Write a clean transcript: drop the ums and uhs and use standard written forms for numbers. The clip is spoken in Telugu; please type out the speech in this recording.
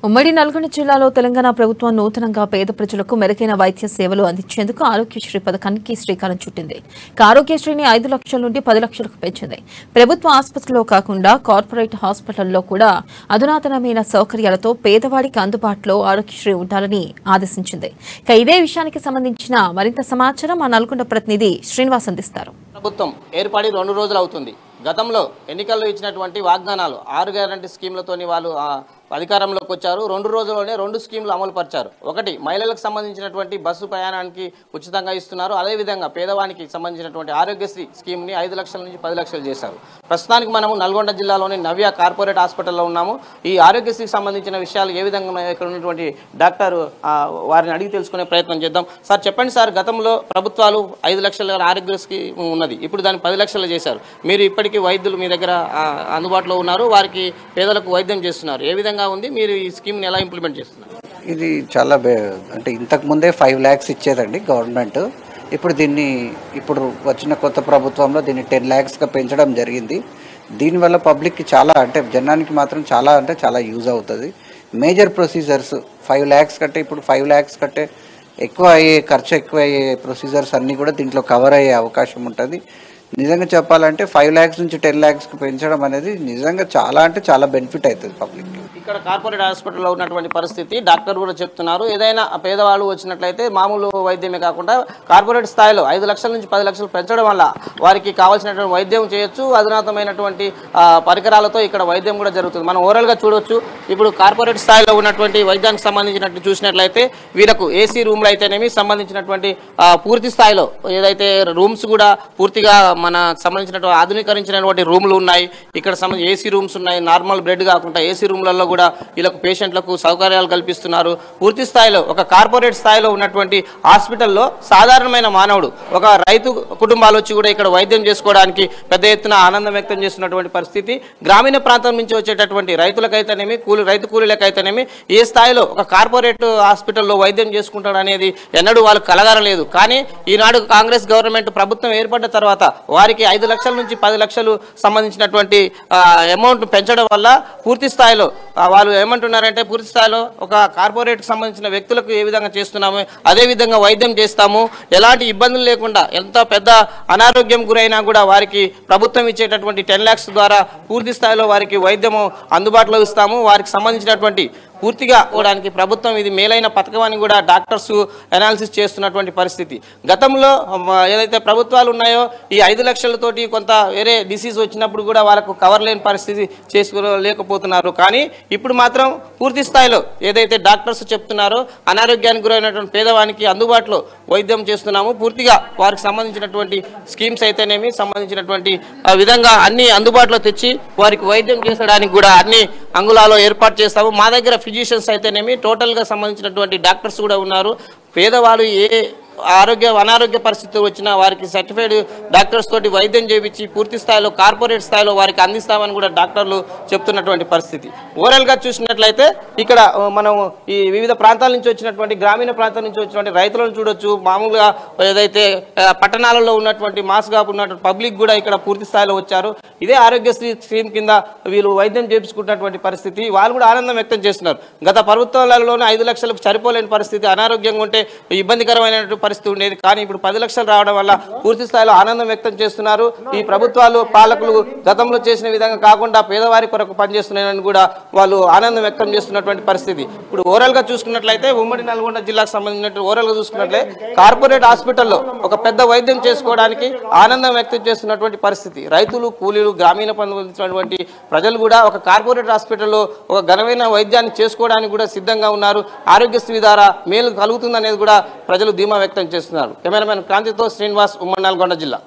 ఉమ్మడి నల్గొండ జిల్లాలో తెలంగాణ ప్రభుత్వం నూతనంగా పేద ప్రజలకు మెరుగైన వైద్య సేవలు అందించేందుకు ఆరోగ్యశ్రీ పథకానికి శ్రీకారం చుట్టింది. ఆరోగ్యశ్రీని 5 లక్షల నుండి 10 లక్షలకు పెంచింది. ప్రభుత్వ ఆసుపత్రుల్లో కాకుండా కార్పొరేట్ హాస్పిటల్లో కూడా అధునాతనమైన సౌకర్యాలతో పేదవాడికి అందుబాటులో ఆరోగ్యశ్రీ ఉండాలని ఆదేశించింది. ఇదే విషయానికి సంబంధించిన మరింత సమాచారం మా నల్గొండ ప్రతినిధి శ్రీనివాస్ అందిస్తారు. ప్రభుత్వం ఏర్పడి 2 రోజులు అవుతుంది. గతంలో ఎన్నికల్లో ఇచ్చినటువంటి వాగ్దానాలు 6 గ్యారంటీ స్కీమ్లతోని వాళ్ళు అధికారంలోకి వచ్చారు. 2 రోజుల్లోనే 2 స్కీమ్లు అమలు పరిచారు. ఒకటి మహిళలకు సంబంధించినటువంటి బస్సు ప్రయాణానికి ఉచితంగా ఇస్తున్నారు. అదేవిధంగా పేదవానికి సంబంధించినటువంటి ఆరోగ్యశ్రీ స్కీమ్ని 5 లక్షల నుంచి 10 లక్షలు చేశారు. ప్రస్తుతానికి మనము నల్గొండ జిల్లాలోని నవ్య కార్పొరేట్ హాస్పిటల్లో ఉన్నాము. ఈ ఆరోగ్యశ్రీకి సంబంధించిన విషయాలు ఏ విధంగా ఇక్కడ ఉన్నటువంటి డాక్టర్ వారిని అడిగి తెలుసుకునే ప్రయత్నం చేద్దాం. సార్ చెప్పండి సార్, గతంలో ప్రభుత్వాలు 5 లక్షల ఆరోగ్యశ్రీ ఉన్నది, ఇప్పుడు దాన్ని 10 లక్షలు చేశారు. మీరు ఇప్పటికీ వైద్యులు మీ దగ్గర అందుబాటులో ఉన్నారు, వారికి పేదలకు వైద్యం చేస్తున్నారు. ఏ విధంగా ఉంది, మీరు ఈ స్కీమ్ని ఎలా ఇంప్లిమెంట్ చేస్తున్నారు? ఇది చాలా అంటే ఇంతకు ముందే 5 lakhs ఇచ్చేదండి గవర్నమెంట్. ఇప్పుడు వచ్చిన కొత్త ప్రభుత్వంలో దీన్ని 10 lakhsగా పెంచడం జరిగింది. దీనివల్ల పబ్లిక్కి చాలా అంటే జనానికి మాత్రం చాలా యూజ్ అవుతుంది. మేజర్ ప్రొసీజర్స్ 5 lakhs కంటే ఇప్పుడు 5 lakhs కంటే ఖర్చు ఎక్కువ అయ్యే ప్రొసీజర్స్ అన్నీ కూడా దీంట్లో కవర్ అయ్యే అవకాశం ఉంటుంది. నిజంగా చెప్పాలంటే 5 lakhs నుంచి 10 lakhsకి పెంచడం అనేది నిజంగా చాలా బెనిఫిట్ అవుతుంది పబ్లిక్కి. ఇక్కడ కార్పొరేట్ హాస్పిటల్లో ఉన్నటువంటి పరిస్థితి డాక్టర్ కూడా చెప్తున్నారు. ఏదైనా పేదవాళ్ళు వచ్చినట్లయితే మామూలు వైద్యమే కాకుండా కార్పొరేట్ స్థాయిలో 5 లక్షల నుంచి 10 లక్షలు పెంచడం వల్ల వారికి కావాల్సినటువంటి వైద్యం చేయొచ్చు. అధునాతమైనటువంటి పరికరాలతో ఇక్కడ వైద్యం కూడా జరుగుతుంది. మనం ఓవరాల్గా చూడవచ్చు. ఇప్పుడు కార్పొరేట్ స్థాయిలో ఉన్నటువంటి వైద్యానికి సంబంధించినట్టు చూసినట్లయితే వీళ్ళకు ఏసీ రూమ్లు అయితేనేమి సంబంధించినటువంటి పూర్తి స్థాయిలో ఏదైతే రూమ్స్ కూడా పూర్తిగా మన సంబంధించినటువంటి ఆధునీకరించినటువంటి రూమ్లు ఉన్నాయి. ఇక్కడ ఏసీ రూమ్స్ ఉన్నాయి. నార్మల్ బెడ్ కాకుండా ఏసీ రూమ్లలో కూడా వీళ్ళకు పేషెంట్లకు సౌకర్యాలు కల్పిస్తున్నారు. పూర్తి స్థాయిలో ఒక కార్పొరేట్ స్థాయిలో ఉన్నటువంటి హాస్పిటల్లో సాధారణమైన మానవుడు, ఒక రైతు కుటుంబాలు వచ్చి కూడా ఇక్కడ వైద్యం చేసుకోవడానికి పెద్ద ఎత్తున ఆనందం వ్యక్తం చేస్తున్నటువంటి పరిస్థితి. గ్రామీణ ప్రాంతం నుంచి వచ్చేటటువంటి రైతులకైతేనేమి రైతు కూలీలకైతేనేమి ఏ స్థాయిలో ఒక కార్పొరేట్ హాస్పిటల్లో వైద్యం చేసుకుంటాడు అనేది ఎన్నడూ వాళ్ళు కలగరలేదు. కానీ ఈనాడు కాంగ్రెస్ గవర్నమెంట్ ప్రభుత్వం ఏర్పడ్డ తర్వాత వారికి 5 లక్షల నుంచి 10 లక్షలు సంబంధించినటువంటి అమౌంట్ పెంచడం వల్ల పూర్తి స్థాయిలో వాళ్ళు ఏమంటున్నారంటే పూర్తి స్థాయిలో ఒక కార్పొరేట్కి సంబంధించిన వ్యక్తులకు ఏ విధంగా చేస్తున్నామో అదే విధంగా వైద్యం చేస్తాము. ఎలాంటి ఇబ్బందులు లేకుండా ఎంత పెద్ద అనారోగ్యం గురైనా కూడా వారికి ప్రభుత్వం ఇచ్చేటటువంటి 10 lakhs ద్వారా పూర్తి స్థాయిలో వారికి వైద్యము అందుబాటులో ఇస్తాము. వారికి సంబంధించినటువంటి పూర్తిగా పోవడానికి ప్రభుత్వం ఇది మేలైన పథకం అని కూడా డాక్టర్స్ అనాలిసిస్ చేస్తున్నటువంటి పరిస్థితి. గతంలో ఏదైతే ప్రభుత్వాలు ఉన్నాయో ఈ 5 లక్షలతోటి కొంత వేరే డిసీజ్ వచ్చినప్పుడు కూడా వాళ్ళకు కవర్ లేని పరిస్థితి చేసుకోలేకపోతున్నారు. కానీ ఇప్పుడు మాత్రం పూర్తి స్థాయిలో ఏదైతే డాక్టర్స్ చెప్తున్నారో అనారోగ్యానికి గురైనటువంటి పేదవానికి అందుబాటులో వైద్యం చేస్తున్నాము. పూర్తిగా వారికి సంబంధించినటువంటి స్కీమ్స్ అయితేనేమి సంబంధించినటువంటి విధంగా అన్ని అందుబాటులో తెచ్చి వారికి వైద్యం చేసడానికి కూడా అన్ని అంగుళాల్లో ఏర్పాటు చేస్తాము. మా దగ్గర ఫిజిషియన్స్ అయితేనేమి టోటల్గా సంబంధించినటువంటి డాక్టర్స్ కూడా ఉన్నారు. పేదవాళ్ళు అనారోగ్య పరిస్థితులు వచ్చినా వారికి సర్టిఫైడ్ డాక్టర్స్ తోటి వైద్యం చేయించి పూర్తి స్థాయిలో కార్పొరేట్ స్థాయిలో వారికి అందిస్తామని కూడా డాక్టర్లు చెప్తున్నటువంటి పరిస్థితి. ఓవరాల్గా చూసినట్లయితే ఇక్కడ మనం ఈ వివిధ ప్రాంతాల నుంచి వచ్చినటువంటి గ్రామీణ ప్రాంతాల నుంచి వచ్చినటువంటి రైతులను చూడొచ్చు. మామూలుగా ఏదైతే పట్టణాలలో ఉన్నటువంటి మాస్గా ఉన్నటువంటి పబ్లిక్ కూడా ఇక్కడ పూర్తి స్థాయిలో వచ్చారు. ఇదే ఆరోగ్యశ్రీ స్కీమ్ కింద వీళ్ళు వైద్యం చేయించుకుంటున్నటువంటి పరిస్థితి. వాళ్ళు కూడా ఆనందం వ్యక్తం చేస్తున్నారు. గత ప్రభుత్వాలలోనే 5 లక్షలకు సరిపోలేని పరిస్థితి, అనారోగ్యంగా ఉంటే ఇబ్బందికరమైనటువంటి పరిస్థితి ఉండేది. కానీ ఇప్పుడు 10 లక్షలు రావడం వల్ల పూర్తి స్థాయిలో ఆనందం వ్యక్తం చేస్తున్నారు. ఈ ప్రభుత్వాలు పాలకులు గతంలో చేసిన విధంగా కాకుండా పేదవారి కొరకు పనిచేస్తున్నాయని కూడా వాళ్ళు ఆనందం వ్యక్తం చేస్తున్నటువంటి పరిస్థితి. ఇప్పుడు ఓవరాల్గా చూసుకున్నట్లయితే ఉమ్మడి నల్గొండ జిల్లాకు సంబంధించినట్టు ఓవరాల్గా చూసుకున్నట్లయితే కార్పొరేట్ హాస్పిటల్లో ఒక పెద్ద వైద్యం చేసుకోవడానికి ఆనందం వ్యక్తం చేస్తున్నటువంటి పరిస్థితి. రైతులు కూలీలు గ్రామీణ పొందినటువంటి ప్రజలు కూడా ఒక కార్పొరేట్ హాస్పిటల్లో ఒక ఘనమైన వైద్యాన్ని చేసుకోవడానికి కూడా సిద్ధంగా ఉన్నారు. ఆరోగ్యశ్రీ ద్వారా మేలు కలుగుతుందనేది కూడా ప్రజలు ధీమా వ్యక్తం చేస్తున్నారు. కెమెరామెన్ క్రాంతితో శ్రీనివాస్, ఉమ్మడి నల్గొండ జిల్లా.